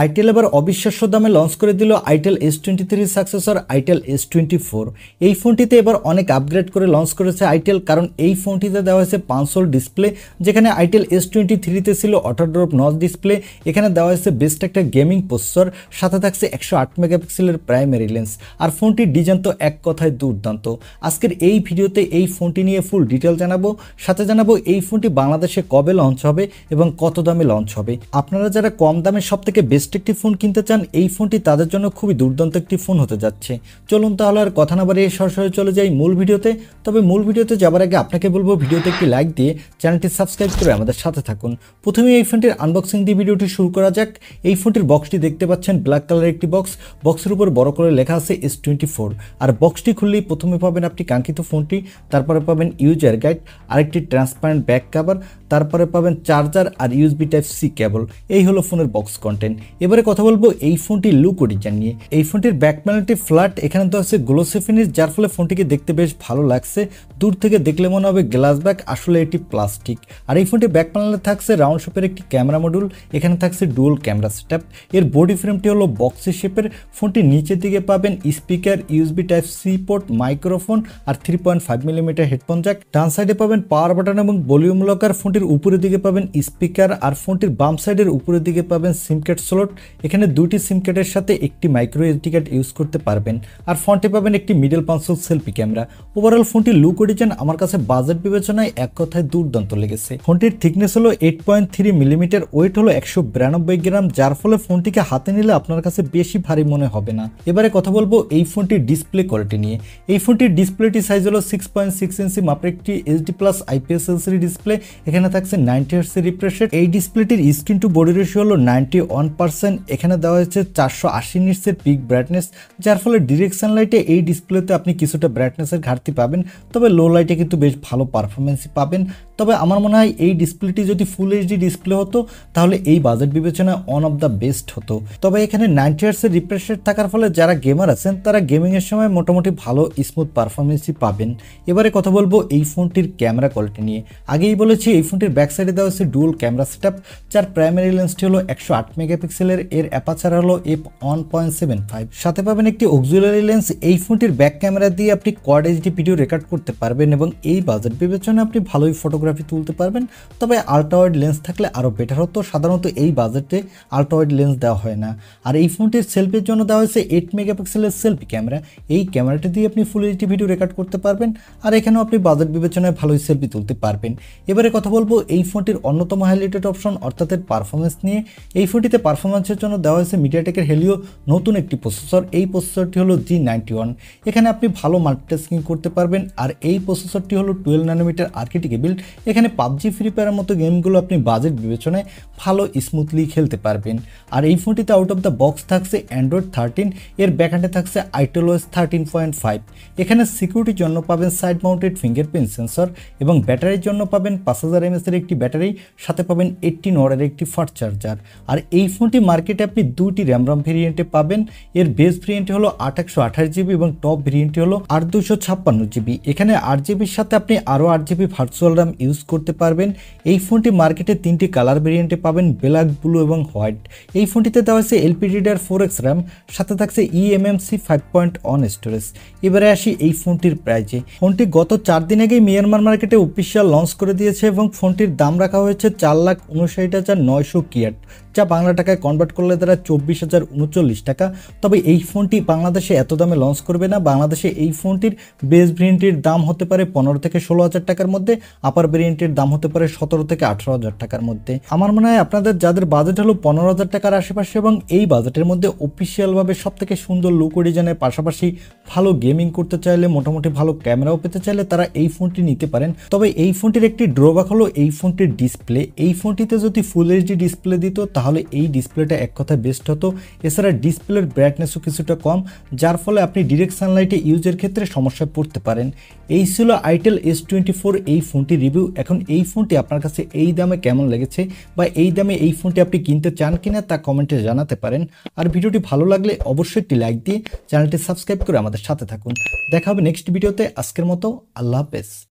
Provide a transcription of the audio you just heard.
itel এবার অবিশ্বাস্য দামে লঞ্চ করে দিল itel S23 successor itel S24। এই ফোনটিতে এবার অনেক আপগ্রেড করে লঞ্চ করেছে itel, কারণ এই ফোনটিতে দেওয়া হয়েছে 5 ডিসপ্লে, যেখানে itel S23 তে ছিল অটো ড্রপ নচ ডিসপ্লে। এখানে দেওয়া হয়েছে বেস্ট একটা গেমিং প্রসেসর, সাথে থাকছে 108 মেগাপিক্সেলের প্রাইমারি লেন্স। আর ফোনটির ডিজাইন তো এক কথায় দুর্দান্ত। আজকের এই ভিডিওতে এই ফোনটি নিয়ে ফুল ডিটেল জানাবো, সাথে জানাবো এই ফোনটি বাংলাদেশে কবে লঞ্চ হবে এবং কত দামে লঞ্চ হবে। আপনারা যারা কম দামে সবথেকে বেস্ট একটি ফোন কিনতে চান, এই ফোনটি তাদের জন্য খুবই দুর্দান্ত একটি ফোন হতে যাচ্ছে। চলুন তাহলে আর কথা না বাড়িয়ে সরাসরি চলে যাই মূল ভিডিওতে। তবে মূল ভিডিওতে যাবার আগে আপনাকে বলবো ভিডিওতে একটি লাইক দিয়ে চ্যানেলটি সাবস্ক্রাইব করে আমাদের সাথে থাকুন। প্রথমে এই ফোনটির আনবক্সিং দিয়ে ভিডিওটি শুরু করা যাক। এই ফোনটির বক্সটি দেখতে পাচ্ছেন ব্ল্যাক কালারের একটি বক্স, বক্সের উপর বড় করে লেখা আছে S24। আর বক্সটি খুললেই প্রথমে পাবেন আপনি কাঙ্ক্ষিত ফোনটি, তারপরে পাবেন ইউজার গাইড, আরেকটি ট্রান্সপারেন্ট ব্যাক কভার, তারপরে পাবেন চার্জার আর USB Type-C কেবল। এই হলো ফোনের বক্স কন্টেন্ট। এবারে কথা বলবো এই ফোনটির লুক ও ডিজাইন নিয়ে। এই ফোনটির ব্যাক প্যানেলটি ফ্ল্যাট, এখানে তো আছে গ্লোসি ফিনিশ, যার ফলে ফোনটিকে দেখতে বেশ ভালো লাগছে। দূর থেকে দেখলে মনে হবে গ্লাস ব্যাক, আসলে এটি প্লাস্টিক। আর এই ফোনটির ব্যাক প্যানেলে থাকছে রাউন্ড শেপের একটি ক্যামেরা মডিউল, এখানে থাকছে ডুয়াল ক্যামেরা সেটআপ। এর বডি ফ্রেমটি হলো বক্সি শেপের। ফোনটির নিচের দিকে পাবেন speaker, USB Type-C port, microphone আর 3.5 মিলিমিটার হেডফোন জ্যাক। ডান সাইডে পাবেন পাওয়ার বাটন এবং ভলিউম লকার। ফোনটির উপরের দিকে পাবেন স্পিকার, আর ফোনটির বাম সাইডের উপরের দিকে পাবেন সিম কার্ড স্লট। এখানে দুইটি সিম কার্ডের সাথে একটি মাইক্রো SD কার্ড ইউজ করতে পারবেন। আর ফ্রন্টে পাবেন একটি middle console selfie camera. Overall ফোনটির লুক ও ডিজাইন আমার কাছে বাজেট বিবেচনায় এক কথায় দুর্দান্ত লেগেছে। ফোনটির থিকনেস হলো 8.3 মিলিমিটার, ওয়েট হলো 192 গ্রাম, যার ফলে ফোনটিকে হাতে নিলে আপনার কাছে বেশি ভারী মনে হবে না। এবারে কথা বলবো এই ফোনটির ডিসপ্লে কোয়ালিটি নিয়ে। এই ফোনটির ডিসপ্লেটি সাইজ হলো 6.6 ইঞ্চি মাপের একটি HD+ IPS LCD ডিসপ্লে। এখানে থাকছে 90 Hz রিফ্রেশ রেট। এই ডিসপ্লেটির স্ক্রিন টু বডি রেশিও হলো 91%। এখানে দেওয়া হয়েছে 480 নিটসের পিক ব্রাইটনেস, যার ফলে ডিরেক্ট সানলাইটে এই ডিসপ্লেতে আপনি কিছুটা ব্রাইটনেসের ঘাটতি পাবেন, তবে লো লাইটে কিন্তু বেশ ভালো পারফরমেন্সই পাবেন। তবে আমার মনে হয় এই ডিসপ্লেটি যদি ফুল HD ডিসপ্লে হতো তাহলে এই বাজেট বিবেচনায় ওয়ান অফ দ্য বেস্ট হতো। তবে এখানে 90 Hz রিফ্রেশ রেট থাকার ফলে যারা গেমার আছেন তারা গেমিংয়ের সময় মোটামুটি ভালো স্মুথ পারফরমেন্সই পাবেন। এবারে কথা বলবো এই ফোনটির ক্যামেরা কোয়ালিটি নিয়ে। আগেই বলেছি এই ফোনটির ব্যাক সাইডে দেওয়া হচ্ছে ডুয়াল ক্যামেরা সেটআপ, যার প্রাইমারি লেন্সটি হলো 108 মেগাপিক্সেলের, এর অ্যাপারচার হলো f1.75। সাথে পাবেন একটি অক্সিলারি লেন্স। এই ফোনটির ব্যাক ক্যামেরা দিয়ে আপনি কোয়াড HD ভিডিও রেকর্ড করতে পারবেন এবং এই বাজেট বিবেচনায় আপনি ভালোই ফটোগ্রাফি তুলতে পারবেন। তবে আল্ট্রা ওয়াইড লেন্স থাকলে আরও বেটার হতো, সাধারণত এই বাজেটে আল্ট্রা ওয়াইড লেন্স দেওয়া হয় না। আর এই ফোনটির সেলফির জন্য দেওয়া হয়েছে 8 মেগাপিক্সেলের সেলফি ক্যামেরা। এই ক্যামেরাটি দিয়ে আপনি ফুল HD ভিডিও রেকর্ড করতে পারবেন, আর এখানেও আপনি বাজেট বিবেচনায় ভালোই সেলফি তুলতে পারবেন। এবারে কথা বলবো এই ফোনটির অন্যতম হাইলাইটেড অপশন অর্থাৎ এর পারফরমেন্স নিয়ে। এই ফোনটিতে পারফরমেন্সের জন্য দেওয়া হয়েছে মিডিয়াটেকের হেলিও নতুন একটি প্রসেসর। এই প্রসেসরটি হলো G91। এখানে আপনি ভালো মাল্টিটাস্কিং করতে পারবেন। আর এই প্রসেসরটি হলো 12 ন্যানোমিটার আর্কিটেক্ট বিল্ড। এখানে PUBG ফ্রি ফায়ারের মতো গেমগুলো আপনি বাজেট বিবেচনায় ভালো স্মুথলি খেলতে পারবেন। আর এই ফোনটিতে আউট অফ দ্য বক্স থাকছে Android 13, এর ব্যাকহ্যান্ডে থাকছে itel OS 13.5। এখানে সিকিউরিটির জন্য পাবেন সাইড মাউন্টেড ফিঙ্গারপ্রিন্ট সেন্সর এবং ব্যাটারির জন্য পাবেন 5000 mAh এর একটি ব্যাটারি, সাথে পাবেন 18 ওয়াটের একটি ফাস্ট চার্জার। আর এই ফোনটি মার্কেটে আপনি দুটি র্যাম ভেরিয়েন্টে পাবেন। এর বেস ভেরিয়েন্ট হলো 828GB এবং টপ ভেরিয়েন্টটি হলো 8256GB। এখানে 8GBর সাথে আপনি আরও 8GB ভার্চুয়াল র্যাম ইউজ করতে পারবেন। এই ফোনটি মার্কেটে তিনটি কালার ভেরিয়েন্টে পাবেন, ব্ল্যাক, ব্লু এবং হোয়াইট। এই ফোনটিতে দেওয়া হয়েছে LPDDR4X র্যাম, সাথে থাকছে eMMC 5.1 স্টোরেজ। এবারে আসি এই ফোনটির প্রাইজে। ফোনটি গত 4 দিন আগেই মিয়ানমার মার্কেটে অফিসিয়াল লঞ্চ করে দিয়েছে এবং ফোনটির দাম রাখা হয়েছে 4,59,900 কিয়াট, যা বাংলা টাকায় কনভার্ট করলে তারা 24,039 টাকা। তবে এই ফোনটি বাংলাদেশে এত দামে লঞ্চ করবে না। বাংলাদেশে এই ফোনটির বেস ভেরিয়েন্টের দাম হতে পারে 15 থেকে 16,000 টাকার মধ্যে, আপার ভেরিয়েন্টের দাম হতে পারে 17 থেকে 18,000 টাকার মধ্যে। আমার মনে হয় আপনাদের যাদের বাজেট হলো 15,000 টাকার আশেপাশে এবং এই বাজেটের মধ্যে অফিসিয়ালভাবে সব থেকে সুন্দর লুক ও ডিজাইনের পাশাপাশি ভালো গেমিং করতে চাইলে, মোটামুটি ভালো ক্যামেরাও পেতে চাইলে তারা এই ফোনটি নিতে পারেন। তবে এই ফোনটির একটি ড্রব্যাক হলো এই ফোনটির ডিসপ্লে। এই ফোনটিতে যদি ফুল HD ডিসপ্লে দিত তাহলে এই ডিসপ্লেটা এক কথায় বেস্ট হতো। এছাড়া ডিসপ্লের ব্রাইটনেসও কিছুটা কম, যার ফলে আপনি ডিরেক্ট সানলাইটে ইউজের ক্ষেত্রে সমস্যায় পড়তে পারেন। এই ছিল itel S24 এই ফোনটির রিভিউ। এখন এই ফোনটি আপনার কাছে এই দামে কেমন লেগেছে বা এই দামে এই ফোনটি আপনি কিনতে চান কিনা তা কমেন্টে জানাতে পারেন। আর ভিডিওটি ভালো লাগলে অবশ্যই একটি লাইক দিয়ে চ্যানেলটি সাবস্ক্রাইব করে আমাদের সাথে থাকুন। দেখা হবে নেক্সট ভিডিওতে। আজকের মতো আল্লাহ হাফেজ।